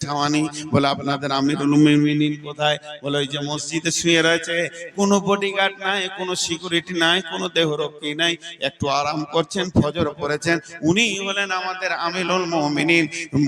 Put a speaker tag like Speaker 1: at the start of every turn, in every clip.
Speaker 1: ছাওয়ানি। বলে আপনাদের আমিরুল মুমিনিন কোথায়? বলে ওই যে মসজিদে শুয়ে রয়েছে, কোনো বডিগার্ড নাই, কোনো সিকিউরিটি নাই, কোনো দেহরক্ষী নাই, একটু আরাম করছেন, ফজর পড়েছেন। উনি বলেন আমাদের আমিরুল মুমিনিন,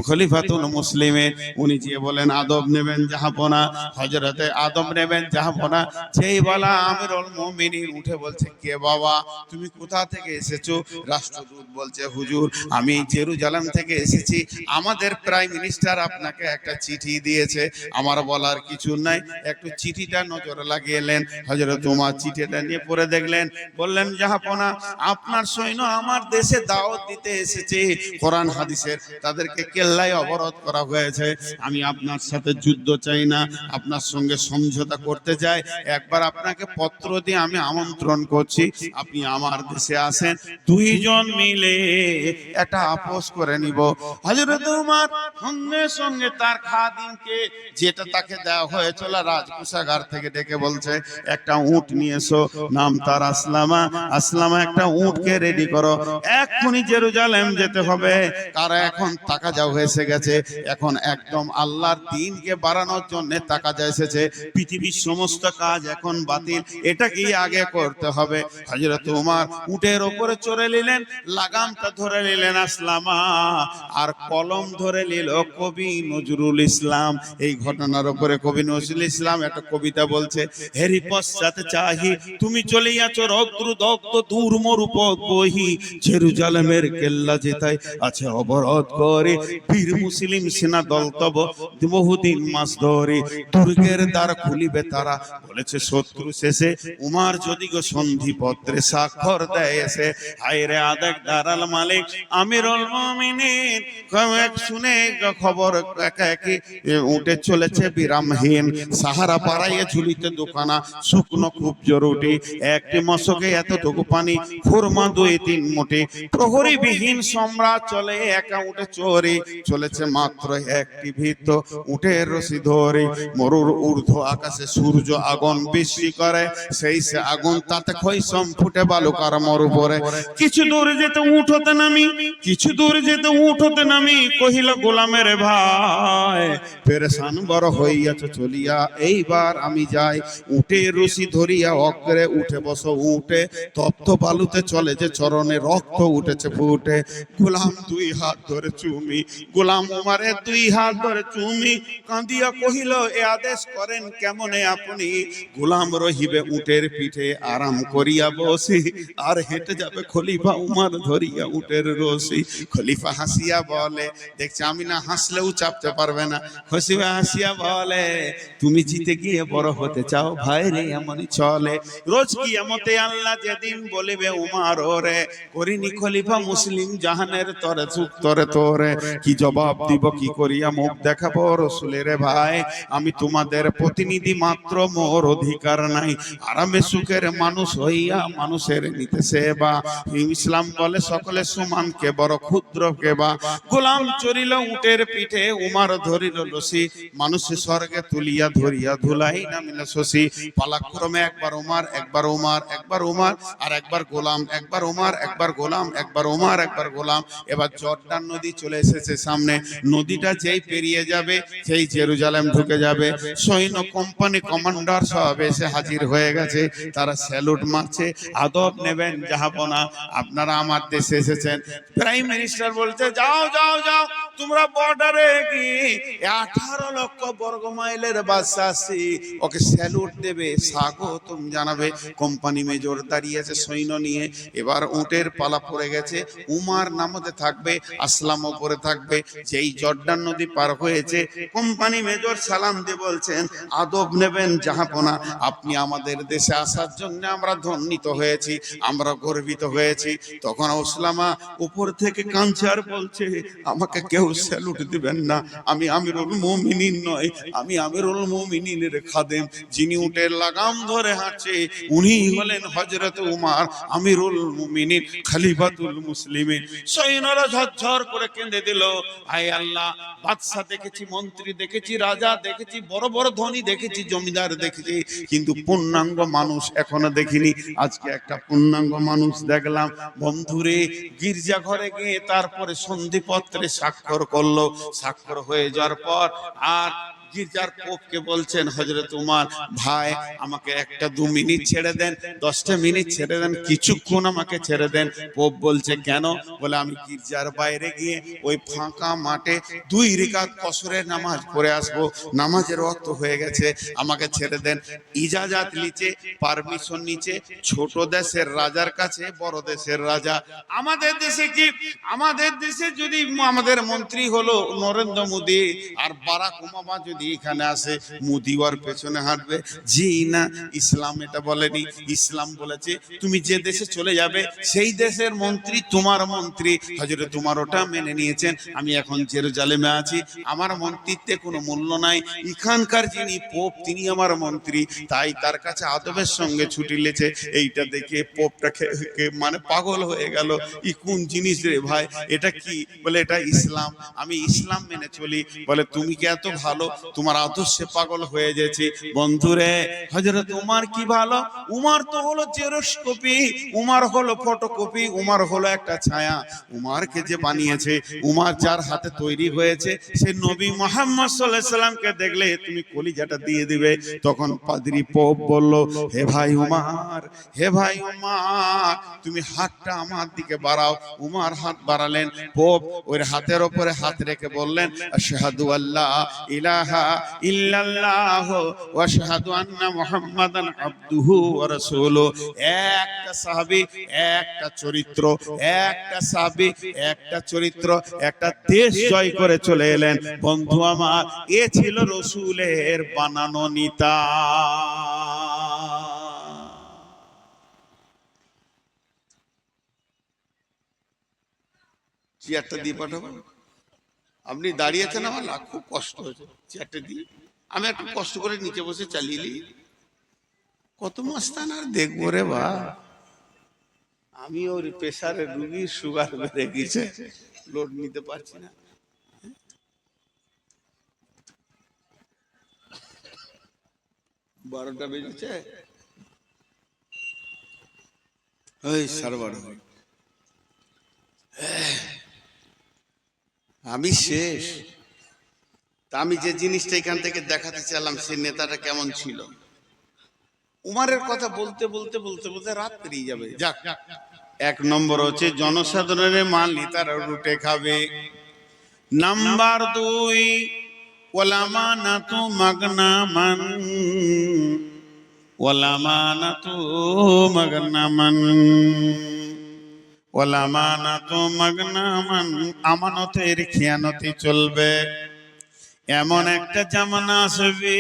Speaker 1: খলিফাতুল মুসলিমিন। উনি যে বলেন আদব নেবেন জাহাপনা, হযরতে আদম নেবেন জাহাপনা। সেই বলা আমিরুল মুমিনিন উঠে বলছে, কে বাবা, তুমি কোথা থেকে এসেছো? রাষ্ট্রদূত বলছে, হুজুর আমি জেরুজালেম থেকে এসেছি, আমাদের প্রাইম মিনিস্টার আপনাকে একটা চিঠি দিয়েছে, আমার বলার কিছু নাই, একটু চিঠিটা নজর লাগিয়েলেন। হযরত ওমর চিঠিটা নিয়ে পড়ে দেখলেন, বললেন জাহাপনা, আপনার সৈন্য আমার দেশে দাওয়াত দিতে এসেছে কোরআন হাদিসের, তাদেরকে কেল্লায় অবরোধ করা হয়েছে, আমি আপনার সাথে যুদ্ধ চাই না, আপনার সঙ্গে সমঝোতা করতে চাই, একবার আপনাকে পত্র দিয়ে আমি আমন্ত্রণ করছি, আপনি আমার দেশে আসেন, দুইজন মিলে একটা আপোষ করে নিব। হযরত ওমর সঙ্গে সঙ্গে তার খাদিমকে, যেটা তাকে দেওয়া হয়েছিল রাজকোষাগার থেকে, ডেকে বলছে, একটা উট নিয়ে এসো, নাম তার আসলামা, আসলামা একটা উটকে রেডি করো, এক্ষুনি জেরুজালেম যেতে হবে। কারণ এখন তাকাজা হয়ে গেছে, এখন একদম আল্লাহর দ্বীনকে বাড়ানোর জন্য তাকাজা এসেছে, পৃথিবীর সমস্ত কাজ এখন বাতিল, এটাকেই আগে করতে হবে। হযরত ওমর উটের উপরে চড়ে নিলেন, লাগামটা ধরে নিলেন আসলামা, আর কলম ধরে নিল কবি নজরুল ইসলাম। এই ঘটনার উপরে কবি নজরুল ইসলাম একটা কবিতা বলছে, হেরি পশ্চাতে চাহি তুমি চলিয়াছো রৌদ্র দগ্ধ দূর মরুপথ বহি, জেরুজালেমের কেল্লা যেতাই আছে অবরোধ করে, বীর মুসলিম সেনা দল তব বহুদিন মাস ধরে, দুর্গের দ্বার খুলিবে তারা, বলেছে শত্রু শেষে, উমার যদি গো সন্ধি পত্রে স্বাক্ষর দেয় এসে, হায় রে আদেক দারাল মালিক আমিরুল মুমিনিন, শুনে খবর একা একই উঠে চলেছে বিরামহীন, সাহারা পাড়াইয়ে ঝুলিতে দোকানা, শুকনো খুব জরুরি, একটি মশকে এতটুকু পানি, খুরমা 2-3 মুঠি, প্রহরী বিহীন সম্রাট চলে একা উঠে চোরে, চলেছে মাত্র একটি ভিত উঠের রশি ধরে, মরুর ঊর্ধ্ব আকাশে সূর্য আগুন বৃষ্টি করে, সেই সে আগুন তাতে খৈসম ফুটে বালুকার মরু পরে, কিছু দূর যেতে উঠ হতে নামি, কিছু দূর যেতে উঠ হতে নামি, কহিল গোলামের ভাই পেরেশান বড় হইয়াছে চলিয়া, এইবার আমি যাই, উঠে রশি ধরিয়া অগ্রে উঠে বসো উঠে, তপ্ত বালুতে চলে যে চরণে রক্ত উঠেছে ফুটে, গোলাম 2 হাত ধরে চুমি, গোলাম ওমরের 2 হাত ধরে চুমি, কাঁদিয়া কহিল এ আদেশ করেন কেমনে আপনি, গোলাম রহিবে উটের পিঠে আরাম করিয়া বসি, আর হেঁটে যাবে খলিফা উমর ধরিয়া উটের রশি। খলিফা হাসিয়া বলে, দেখছি আমি না হাসলেও চাপতে পারবে না, খলিফা হাসিয়া বলে, তুমি জিতে গিয়ে বড় হতে চাও ভাই রে, এমনই চলে, রোজ কিয়ামতে আল্লাহ যেদিন বলিবে উমর ওরে, করিনি খলিফা মুসলিম জাহানের তরে চুপ তরে তোরে, কি জবাব দিব কি করিয়া মুখ দেখাবো রসুলের ভাই, আমি তোমাদের প্রতিনিধি মাত্র, মোর অধিকার নাই, আরামে সুখের মানুষ হইয়া মানুষের নিতে সেবা, ইসলাম বলে সকলে সমান, কে বড় ক্ষুদ্র কে বা, গোলাম চড়িল উটের পিঠে, উমর ধরিল রশি, মানুষে স্বর্গে তুলিয়া ধরিয়া ধুলাই নামিল শশী, পালাক্রমে একবার উমর, একবার উমর, একবার উমর, আর একবার গোলাম, একবার উমর, একবার গোলাম, একবার উমর, একবার গোলাম। এবার জর্ডান নদী চলে এসেছে সামনে, নদীটা যেই পেরিয়ে যাবে সেই জেরুজালেম ঢুকে যাবে, সৈন্য কোম্পানি কমান্ডার সব এসে হাজির হয়ে গেছে, তারা স্যালুট মারছে, আদব নেবেন জাহাপনা, আপনারা আমার দেশে এসেছেন। প্রাইম মিনিস্টার বলছে, যাও যাও যাও, তোমরা বর্ডারে কি 18 লক্ষ বর্গ মাইলের বাদশা আসছে, ওকে স্যালুট দেবে, স্বাগতম জানাবে। কোম্পানি মেজর দাঁড়িয়েছে সৈন্য নিয়ে, এবার উটের পালা পড়ে গেছে, উমার নামতে থাকবে, আসলাম ওপরে থাকবে, যেই জর্ডান নদী পার হয়েছে, কোম্পানি মেজর সালাম দিয়ে বলছেন, আদব নেবেন জাহাপনা, আপনি আমাদের দেশে আসার জন্য আমরা ধন্যিত হয়েছি, আমরা গর্বিত হয়েছি। তখন ওসলামা উপর থেকে কাঁদছে আর বলছে, আমাকে কেউ স্যালুট দিবেন না, আমি আমিরুল মুমিনিন নয়, আমি আমিরুল মুমিনিনের খাদেম, যিনি উটের লাগাম ধরে হাঁটছে উনি হলেন হযরত উমর আমিরুল মুমিনিন খলিফাতুল মুসলিমিন। সৈন্যরা ঝরঝর করে কেঁদে দিল, আয় আল্লাহ, বাদশা দেখেছি, মন্ত্রী দেখেছি, রাজা দেখেছি, বড় বড় ধনী দেখেছি, জমিদার দেখেছি, কিন্তু পূর্ণাঙ্গ মানুষ এখনো দেখিনি, আজকে একটা পূর্ণাঙ্গ মানুষ দেখলাম। বন্ধুরে, গির্জা ঘরে গিয়ে তারপরে সন্ধিপত্রে স্বাক্ষর করলো, স্বাক্ষর হয়ে যাওয়ার পর আর গির্জার পোপকে বলছেন, হযরত উমর ভাই আমাকে 1-2 মিনিট ছেড়ে দেন, 10টা মিনিট ছেড়ে দেন, কিছুক্ষণ আমাকে ছেড়ে দেন। পোপ বলছে কেন? বলে আমি গির্জার বাইরে গিয়ে ওই ফাঁকা মাঠে 2 রাকাত কসরের নামাজ পড়ে আসবো, নামাজের ওয়াক্ত হয়ে গেছে, আমাকে ছেড়ে দেন। ইজাজত নিচে, পারমিশন নিচে, ছোট দেশের রাজার কাছে বড় দেশের রাজা। আমাদের দেশে কি, আমাদের দেশে যদি আমাদের মন্ত্রী হলো নরেন্দ্র মোদী আর বারাক ওবামা যদি এখানে আসে, মোদী ওর পেছনে হাঁটবে? জি না, ইসলাম এটা বলেনি। ইসলাম বলেছে তুমি যে দেশে চলে যাবে সেই দেশের মন্ত্রী তোমার মন্ত্রী। হযরত উমর ওটা মেনে নিয়েছেন। আমি এখন জেরুজালেমে আছি, আমার মন্ত্রিত্বে কোনো মূল্য নাই, এখানকার যিনি পোপ তিনি আমার মন্ত্রী, তাই তার কাছে আদবের সঙ্গে ছুটি লেছে। এইটা দেখে পোপটা মানে পাগল হয়ে গেল, ই কোন জিনিস রে ভাই, এটা কি? বলে এটা ইসলাম, আমি ইসলাম মেনে চলি। বলে তুমি কি এত ভালো, তোমার আদর্শে পাগল হয়ে গেছি। বন্ধুরে, হযরত উমর কি ভালো, উমর তো হলো জেরক্স কপি, উমর হলো ফটোকপি, উমর হলো একটা ছায়া। উমরকে যে বানিয়েছে, উমর যার হাতে তৈরি হয়েছে, সে নবী মুহাম্মদ সাল্লাল্লাহু আলাইহি সাল্লামকে দেখলে তুমি কলিজাটা দিয়ে দিবে। তখন পাদ্রী পোপ বলল, হে ভাই উমর, হে ভাই উমর, তুমি হাতটা আমার দিকে বাড়াও। উমর হাত বাড়ালেন, পোপ ওর হাতের উপরে হাত রেখে বললেন, আশহাদু আল্লা ইলাহা ইল্লাল্লাহ ওয়া আশহাদু আন্না মুহাম্মাদান আবদুহু ওয়া রাসূলুহু। একটা সাহাবী, একটা চরিত্র, একটা সাহাবী, একটা চরিত্র, একটা দেশ জয় করে চলে এলেন। বন্ধু আমার, এ ছিল রাসূলের বানানো নেতা। চেয়ারটা দিয়ে পাঠাবো? আপনি দাঁড়িয়েছেন, আমার না খুব কষ্ট হয়েছে, চেয়ারটা দিয়ে আমি একটু কষ্ট করে নিচে বসে চালিয়ে। কত মস্তান আর দেখবো রে বা, আমি ওর প্রেসারের রুগী, সুগার বেড়ে গেছে, লোড নিতে পারছি না। 12টা বেজেছে, ওই সার্ভার আমি শেষ। তা আমি যে জিনিসটা এখান থেকে দেখাতে চাইলাম, সে নেতাটা কেমন ছিল। উমারের কথা বলতে বলতে বলতে বলতে রাত পেরিয়ে যাবে। যাক, 1 নম্বর হচ্ছে জনসাধারণের মাল নেতারা লুটে খাবে। নাম্বার 2, ওয়ালামানাতু মাগনামান, ওয়ালামানাতু মাগনামান, ওয়ালামানাতু মাগনামান, আমানতের খিয়ানতি চলবে। এমন একটা জামানা আসবে,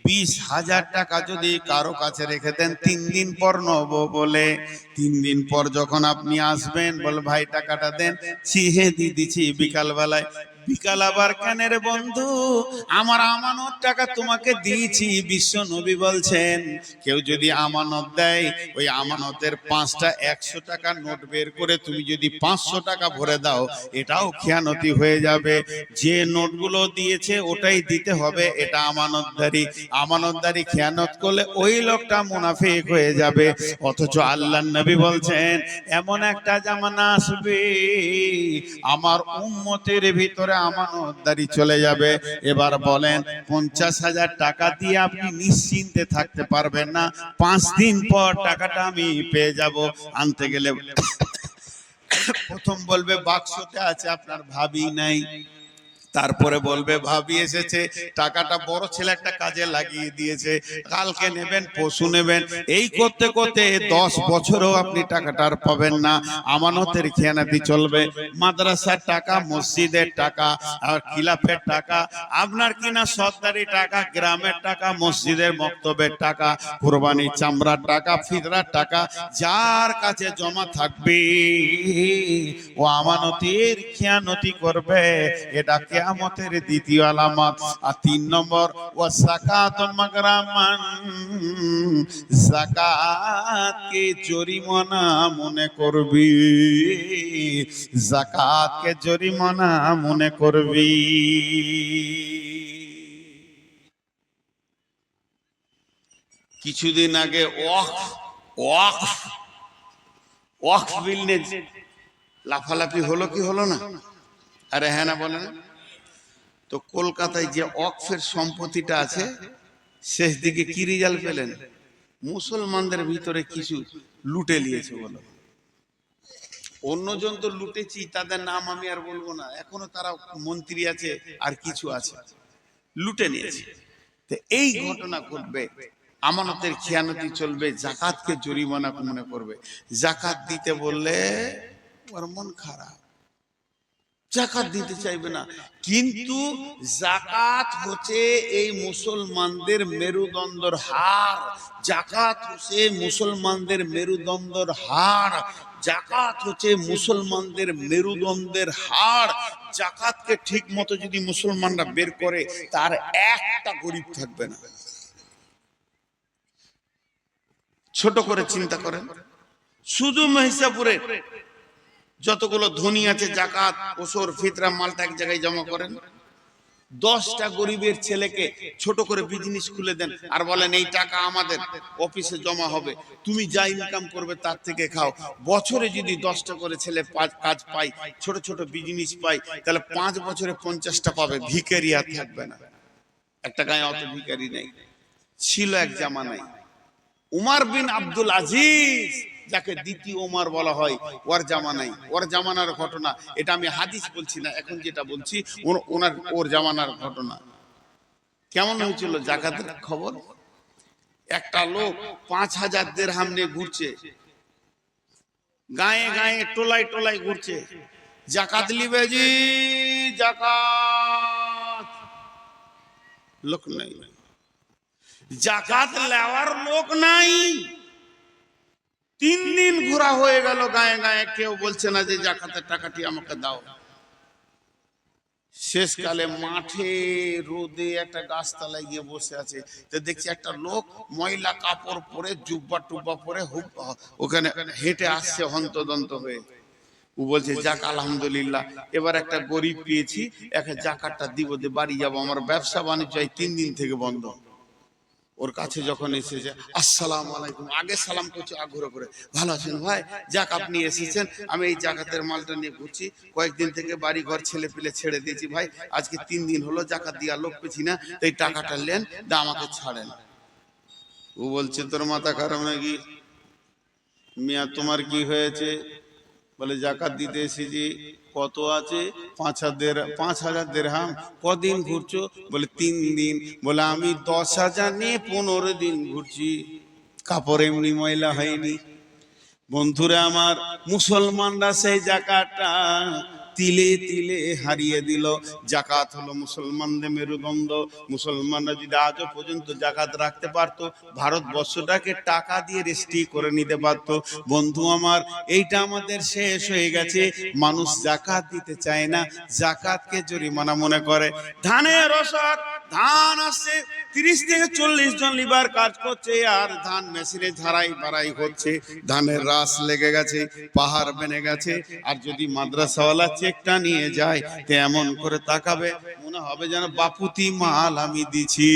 Speaker 1: 20,000 টাকা যদি কারো কাছে রেখে দেন 3 দিন পর নেব বলে, 3 দিন পর যখন আপনি আসবেন, বল ভাই টাকাটা দেন, ছিহে দিয়ে দিচ্ছি বিকাল বেলায়। বিকাল আবার কেন রে বন্ধু, আমার আমানত টাকা তোমাকে দিয়েছি। বিশ্ব নবী বলছেন, কেউ যদি আমানত দেয়, ওই আমানতের 5টা 100 টাকার নোট বের করে তুমি যদি 500 টাকা ভরে দাও, এটাও খেয়ানতি হয়ে যাবে। যে নোটগুলো দিয়েছে ওটাই দিতে হবে, এটা আমানতদারি। আমানতদারি খেয়ানত করলে ওই লোকটা মুনাফিক হয়ে যাবে। অথচ আল্লাহর নবী বলছেন, এমন একটা জামানা আসবে, আমার উম্মতের ভিতরে আমানতদারি চলে যাবে। এবার বলেন, 50,000 টাকা দিয়ে আপনি নিশ্চিন্তে থাকতে পারবেন না, 5 দিন পর টাকাটা আমি পেয়ে যাব। আনতে গেলে প্রথম বলবে বাক্সতে আছে, আপনার ভাবি নাই। তারপরে বলবে ভাবি এসেছে, টাকাটা বড় ছেলে একটা কাজে লাগিয়ে দিয়েছে, কালকে নেবেন, পরশু নেবেন। এই করতে করতে 10 বছরও আপনি টাকাটা আর পাবেন না। আমানতের খেয়ানাতি চলবে। মাদ্রাসার টাকা, মসজিদের টাকা, আর খিলাফের টাকা, আপনার কিনা সরকারি টাকা, গ্রামের টাকা, মসজিদের মক্তবের টাকা, কুরবানির চামড়ার টাকা, ফিতরার টাকা, যার কাছে জমা থাকবে ও আমানতের খেয়ানতি করবে। এটা কিয়ামতের দ্বিতীয় আলামত। আর 3 নম্বর, ওয়া যাকাতুল মাগরামান, যাকাতকে জরিমানা মনে করবি, যাকাতকে জরিমানা মনে করবি। কিছুদিন আগে ওয়াকফ বিল নিয়ে লাফালাফি হলো কি হলো না? আরে হ্যাঁ না বলেন, তো কলকাতায় যে অক্সের সম্পত্তিটা আছে শেষ দিকে কি রেজাল্ট পেলেন? মুসলমানদের ভিতরে কিছু লুটে নিয়েছে বলো। অন্যজন তো লুটেছি, তাদের নাম আমি আর বলবো না, এখনো তারা মন্ত্রী আছে আর কিছু আছে, লুটে নিয়েছে। তো এই ঘটনা ঘটবে, আমানতের খেয়ানতি চলবে, জাকাতকে জরিমানা মনে করবে। জাকাত দিতে বললে ওর মন খারাপ, জাকাত দিতে চাইবে না। কিন্তু জাকাত হচ্ছে এই মুসলমানদের মেরুদণ্ডের হাড়, জাকাত হচ্ছে মুসলমানদের মেরুদণ্ডের হাড়, জাকাত হচ্ছে মুসলমানদের মেরুদণ্ডের হাড়। জাকাতকে ঠিক মতো যদি মুসলমানরা বের করে, তার একটা গরিব থাকবে না। ছোট করে চিন্তা করেন, শুধু মহিষাপুরে যতগুলো ধনী আছে জাকাত ওসর ফিতরা মালটা এক জায়গায় জমা করেন, 10টা গরিবের ছেলেকে ছোট করে বিজনেস খুলে দেন আর বলেন এই টাকা আমাদের অফিসে জমা হবে, তুমি যা ইনকাম করবে তার থেকে খাও। বছরে যদি 10টা করে ছেলে কাজ পায়, ছোট ছোট বিজনেস পায়, তাহলে 5 বছরে 50টা পাবে, ভিখারি আর থাকবে না। একটা গায়ে অত ভিখারি নেই, ছিল এক জামানায়। উমর বিন আব্দুল আজিজ, যাকে দ্বিতীয় ওমর বলা হয়, ওর জামানায়, ওর জামানার ঘটনা এটা, আমি হাদিস বলছি না, এখন যেটা বলছি ওর জামানার ঘটনা। কেমন হয়েছিল জাকাতের খবর? একটা লোক 5000 দিরহাম নিয়ে ঘুরছে, গায়ে গায়ে টোলায় টোলায় ঘুরছে, জাকাত লিবে জি জাকাত। লোক নাই, জাকাত লেওয়ার লোক নাই। 3 দিন ঘোরা হয়ে গেল গায়ে গায়ে, কেউ বলছে না যে জাকাতের টাকাটি আমাকে দাও। শেষকালে মাঠে রোদে একটা গাছতলায় গিয়ে বসে আছে, তো দেখছি একটা লোক ময়লা কাপড় পরে, জুব্বা টুব্বা পরে ওখানে হেঁটে আসছে হন্তদন্ত হয়ে। ও বলছে যাক আলহামদুলিল্লাহ, এবার একটা গরিব পেয়েছি, একে জাকাতটা দিব, দিয়ে বাড়ি যাবো, আমার ব্যবসা বাণিজ্য 3 দিন থেকে বন্ধ। ওর কাছে যখন এসেছে, আসসালামু আলাইকুম, আগে সালাম করছে আগ্রহ করে, ভালো আছেন ভাই, যাক আপনি এসেছেন, আমি এই জাকাতের মালটা নিয়ে ঘুরছি, কয়েকদিন থেকে বাড়ি ঘর ছেলে পেলে ছেড়ে দিয়েছি ভাই, আজকে 3 দিন হলো জাকাত দিয়া লোক পেছি না, এই টাকাটা নেন, দা আমাকে ছাড়েন। ও বলছে তোর মাথা খারাপ নাকি মিয়া, তোমার কি হয়েছে? বলে জাকাত দিতে এসেছি। কত আছে? 5000 দিরহাম। কদিন ঘুরছো? বলে 3 দিন। বলে আমি 10,000 নিয়ে 15 দিন ঘুরছি, কাপড় এমনি ময়লা হয়নি। বন্ধুরা আমার, মুসলমানরা সেই জাকাতটা তিলে তিলে হারিয়ে দিল। জাকাত হলো মুসলমানদের মেরুদণ্ড। মুসলমানরা যদি আজও পর্যন্ত জাকাত রাখতে পারতো, ভারতবর্ষটাকে টাকা দিয়ে রেজিস্ট্রি করে নিতে পারত। বন্ধু আমার, এইটা আমাদের শেষ হয়ে গেছে। মানুষ জাকাত দিতে চায় না, জাকাতকে জরিমানা মনে করে। ধানের রসদ, ধান আসছে, 30 থেকে 40 জন লিবার কাজ করছে, আর ধান মেশিনে ঝাড়াই বাড়াই হচ্ছে, ধানের রাস লেগে গেছে, পাহাড় বেনে গেছে। আর যদি মাদ্রাসাওয়ালা চেকটা নিয়ে যায়, তো এমন করে তাকাবে, মনে হবে যেন বাপুতি মাল আমি দিছি।